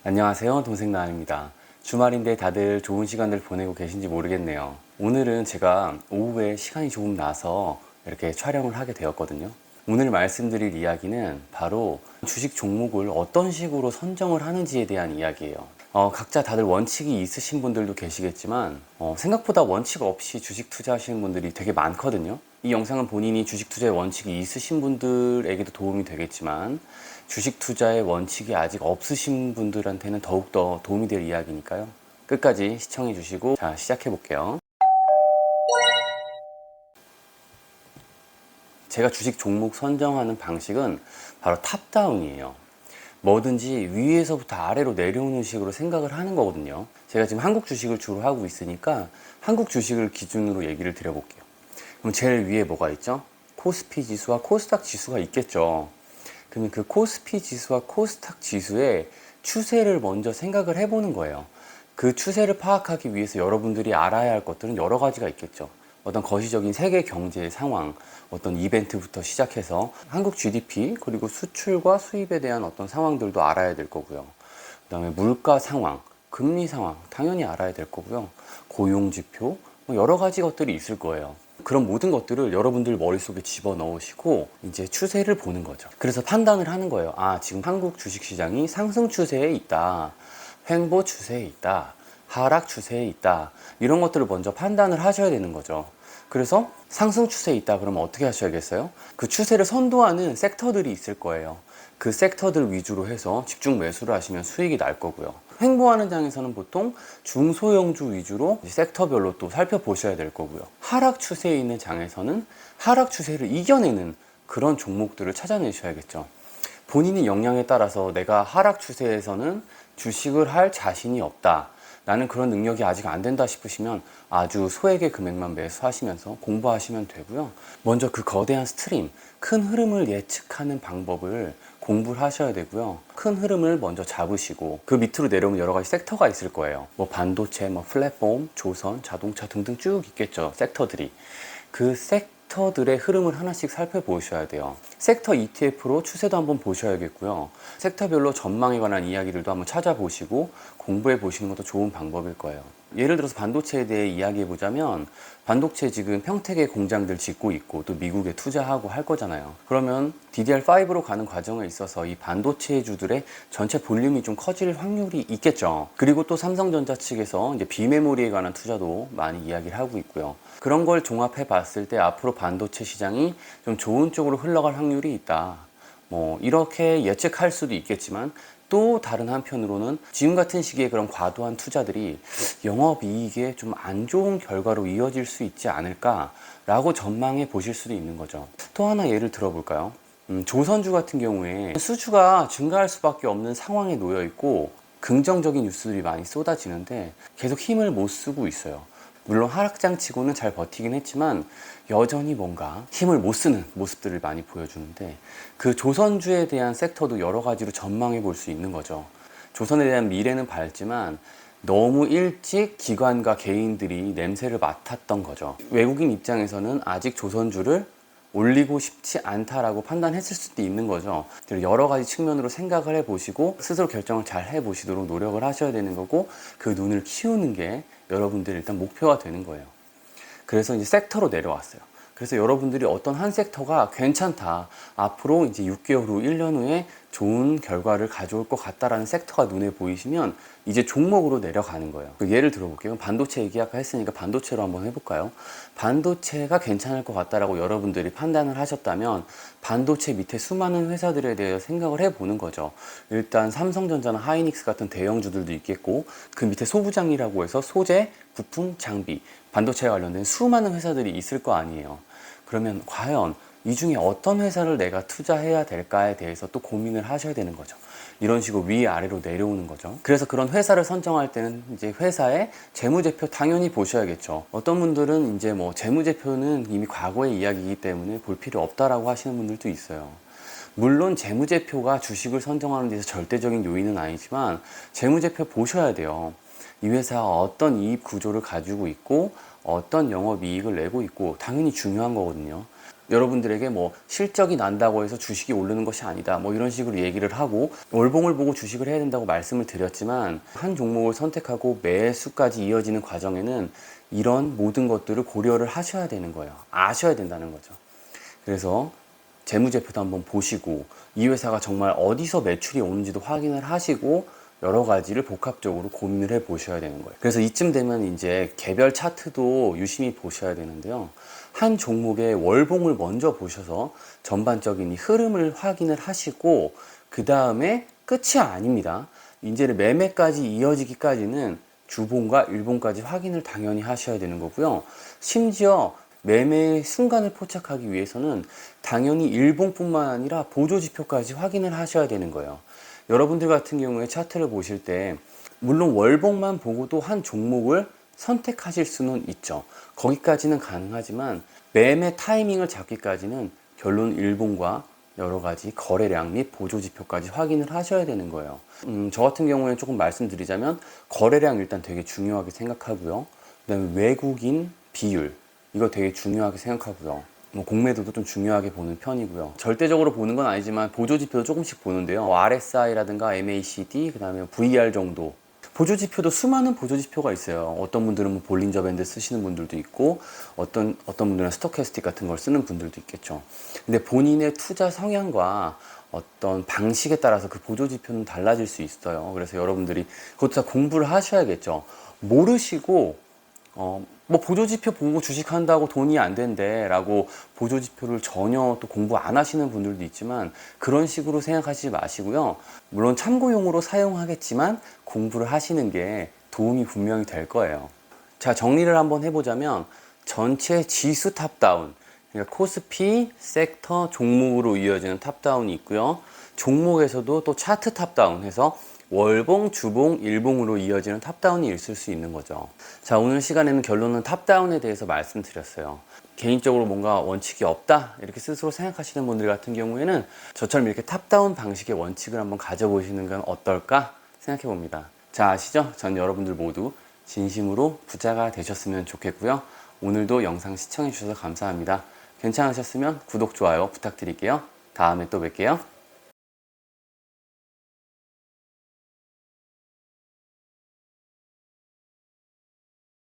안녕하세요, 동생 나은입니다. 주말인데 다들 좋은 시간들 보내고 계신지 모르겠네요. 오늘은 제가 오후에 시간이 조금 나서 이렇게 촬영을 하게 되었거든요. 오늘 말씀드릴 이야기는 바로 주식 종목을 어떤 식으로 선정을 하는지에 대한 이야기예요. 각자 다들 원칙이 있으신 분들도 계시겠지만 생각보다 원칙 없이 주식 투자하시는 분들이 되게 많거든요. 이 영상은 본인이 주식 투자에 원칙이 있으신 분들에게도 도움이 되겠지만 주식 투자의 원칙이 아직 없으신 분들한테는 더욱더 도움이 될 이야기니까요. 끝까지 시청해 주시고 자, 시작해 볼게요. 제가 주식 종목 선정하는 방식은 바로 탑다운이에요. 뭐든지 위에서부터 아래로 내려오는 식으로 생각을 하는 거거든요. 제가 지금 한국 주식을 주로 하고 있으니까 한국 주식을 기준으로 얘기를 드려볼게요. 그럼 제일 위에 뭐가 있죠? 코스피 지수와 코스닥 지수가 있겠죠. 그러면 그 코스피 지수와 코스닥 지수의 추세를 먼저 생각을 해보는 거예요. 그 추세를 파악하기 위해서 여러분들이 알아야 할 것들은 여러 가지가 있겠죠. 어떤 거시적인 세계 경제의 상황, 어떤 이벤트부터 시작해서 한국 GDP 그리고 수출과 수입에 대한 어떤 상황들도 알아야 될 거고요. 그 다음에 물가 상황, 금리 상황 당연히 알아야 될 거고요. 고용 지표, 여러 가지 것들이 있을 거예요. 그런 모든 것들을 여러분들 머릿속에 집어넣으시고 이제 추세를 보는 거죠. 그래서 판단을 하는 거예요. 아, 지금 한국 주식시장이 상승 추세에 있다, 횡보 추세에 있다, 하락 추세에 있다, 이런 것들을 먼저 판단을 하셔야 되는 거죠. 그래서 상승 추세에 있다 그러면 어떻게 하셔야겠어요? 그 추세를 선도하는 섹터들이 있을 거예요. 그 섹터들 위주로 해서 집중 매수를 하시면 수익이 날 거고요. 횡보하는 장에서는 보통 중소형주 위주로 섹터별로 또 살펴보셔야 될 거고요. 하락 추세에 있는 장에서는 하락 추세를 이겨내는 그런 종목들을 찾아내셔야겠죠. 본인의 역량에 따라서 내가 하락 추세에서는 주식을 할 자신이 없다, 나는 그런 능력이 아직 안 된다 싶으시면 아주 소액의 금액만 매수하시면서 공부하시면 되고요. 먼저 그 거대한 스트림, 큰 흐름을 예측하는 방법을 공부를 하셔야 되고요. 큰 흐름을 먼저 잡으시고 그 밑으로 내려오면 여러 가지 섹터가 있을 거예요. 뭐 반도체, 뭐 플랫폼, 조선, 자동차 등등 쭉 있겠죠. 섹터들이. 그 섹터들의 흐름을 하나씩 살펴보셔야 돼요. 섹터 ETF로 추세도 한번 보셔야겠고요. 섹터별로 전망에 관한 이야기들도 한번 찾아보시고 공부해 보시는 것도 좋은 방법일 거예요. 예를 들어서 반도체에 대해 이야기해 보자면 반도체 지금 평택에 공장들 짓고 있고 또 미국에 투자하고 할 거잖아요. 그러면 DDR5로 가는 과정에 있어서 이 반도체주들의 전체 볼륨이 좀 커질 확률이 있겠죠. 그리고 또 삼성전자 측에서 이제 비메모리에 관한 투자도 많이 이야기를 하고 있고요. 그런 걸 종합해 봤을 때 앞으로 반도체 시장이 좀 좋은 쪽으로 흘러갈 확률이 있다, 뭐 이렇게 예측할 수도 있겠지만, 또 다른 한편으로는 지금 같은 시기에 그런 과도한 투자들이 영업이익에 좀 안 좋은 결과로 이어질 수 있지 않을까 라고 전망해 보실 수도 있는 거죠. 또 하나 예를 들어볼까요? 조선주 같은 경우에 수주가 증가할 수밖에 없는 상황에 놓여 있고 긍정적인 뉴스들이 많이 쏟아지는데 계속 힘을 못 쓰고 있어요. 물론 하락장치고는 잘 버티긴 했지만 여전히 뭔가 힘을 못 쓰는 모습들을 많이 보여주는데, 그 조선주에 대한 섹터도 여러 가지로 전망해 볼 수 있는 거죠. 조선에 대한 미래는 밝지만 너무 일찍 기관과 개인들이 냄새를 맡았던 거죠. 외국인 입장에서는 아직 조선주를 올리고 싶지 않다라고 판단했을 수도 있는 거죠. 여러 가지 측면으로 생각을 해보시고 스스로 결정을 잘 해보시도록 노력을 하셔야 되는 거고, 그 눈을 키우는 게 여러분들이 일단 목표가 되는 거예요. 그래서 이제 섹터로 내려왔어요. 그래서 여러분들이 어떤 한 섹터가 괜찮다, 앞으로 이제 6개월 후, 1년 후에 좋은 결과를 가져올 것 같다라는 섹터가 눈에 보이시면 이제 종목으로 내려가는 거예요. 예를 들어볼게요. 반도체 얘기 아까 했으니까 반도체로 한번 해볼까요? 반도체가 괜찮을 것 같다라고 여러분들이 판단을 하셨다면 반도체 밑에 수많은 회사들에 대해 생각을 해보는 거죠. 일단 삼성전자나 하이닉스 같은 대형주들도 있겠고, 그 밑에 소부장이라고 해서 소재, 부품, 장비, 반도체에 관련된 수많은 회사들이 있을 거 아니에요. 그러면 과연 이 중에 어떤 회사를 내가 투자해야 될까에 대해서 또 고민을 하셔야 되는 거죠. 이런 식으로 위아래로 내려오는 거죠. 그래서 그런 회사를 선정할 때는 이제 회사의 재무제표 당연히 보셔야겠죠. 어떤 분들은 이제 뭐 재무제표는 이미 과거의 이야기이기 때문에 볼 필요 없다라고 하시는 분들도 있어요. 물론 재무제표가 주식을 선정하는 데서 절대적인 요인은 아니지만 재무제표 보셔야 돼요. 이 회사가 어떤 이익 구조를 가지고 있고 어떤 영업이익을 내고 있고 당연히 중요한 거거든요. 여러분들에게 뭐 실적이 난다고 해서 주식이 오르는 것이 아니다, 뭐 이런 식으로 얘기를 하고 월봉을 보고 주식을 해야 된다고 말씀을 드렸지만, 한 종목을 선택하고 매수까지 이어지는 과정에는 이런 모든 것들을 고려를 하셔야 되는 거예요. 아셔야 된다는 거죠. 그래서 재무제표도 한번 보시고 이 회사가 정말 어디서 매출이 오는지도 확인을 하시고 여러 가지를 복합적으로 고민을 해 보셔야 되는 거예요. 그래서 이쯤 되면 이제 개별 차트도 유심히 보셔야 되는데요. 한 종목의 월봉을 먼저 보셔서 전반적인 이 흐름을 확인을 하시고, 그 다음에 끝이 아닙니다. 이제는 매매까지 이어지기까지는 주봉과 일봉까지 확인을 당연히 하셔야 되는 거고요. 심지어 매매의 순간을 포착하기 위해서는 당연히 일봉뿐만 아니라 보조지표까지 확인을 하셔야 되는 거예요. 여러분들 같은 경우에 차트를 보실 때 물론 월봉만 보고도 한 종목을 선택하실 수는 있죠. 거기까지는 가능하지만 매매 타이밍을 잡기까지는 결론 일봉과 여러 가지 거래량 및 보조지표까지 확인을 하셔야 되는 거예요. 저 같은 경우에는 조금 말씀드리자면 거래량 일단 되게 중요하게 생각하고요. 그 다음에 외국인 비율, 이거 되게 중요하게 생각하고요. 뭐 공매도도 좀 중요하게 보는 편이고요. 절대적으로 보는 건 아니지만 보조지표도 조금씩 보는데요. RSI라든가 MACD, 그 다음에 VR 정도. 보조지표도 수많은 보조지표가 있어요. 어떤 분들은 뭐 볼린저 밴드 쓰시는 분들도 있고, 어떤 분들은 스토캐스틱 같은 걸 쓰는 분들도 있겠죠. 근데 본인의 투자 성향과 어떤 방식에 따라서 그 보조지표는 달라질 수 있어요. 그래서 여러분들이 그것도 다 공부를 하셔야겠죠. 모르시고 뭐 보조지표 보고 주식한다고 돈이 안 된대 라고 보조지표를 전혀 또 공부 안 하시는 분들도 있지만, 그런 식으로 생각하시지 마시고요. 물론 참고용으로 사용하겠지만 공부를 하시는 게 도움이 분명히 될 거예요. 자, 정리를 한번 해보자면 전체 지수 탑다운, 그러니까 코스피, 섹터, 종목으로 이어지는 탑다운이 있고요. 종목에서도 또 차트 탑다운 해서 월봉, 주봉, 일봉으로 이어지는 탑다운이 있을 수 있는 거죠. 자, 오늘 시간에는 결론은 탑다운에 대해서 말씀드렸어요. 개인적으로 뭔가 원칙이 없다 이렇게 스스로 생각하시는 분들 같은 경우에는 저처럼 이렇게 탑다운 방식의 원칙을 한번 가져보시는 건 어떨까 생각해 봅니다. 자, 아시죠? 전 여러분들 모두 진심으로 부자가 되셨으면 좋겠고요. 오늘도 영상 시청해 주셔서 감사합니다. 괜찮으셨으면 구독, 좋아요 부탁드릴게요. 다음에 또 뵐게요.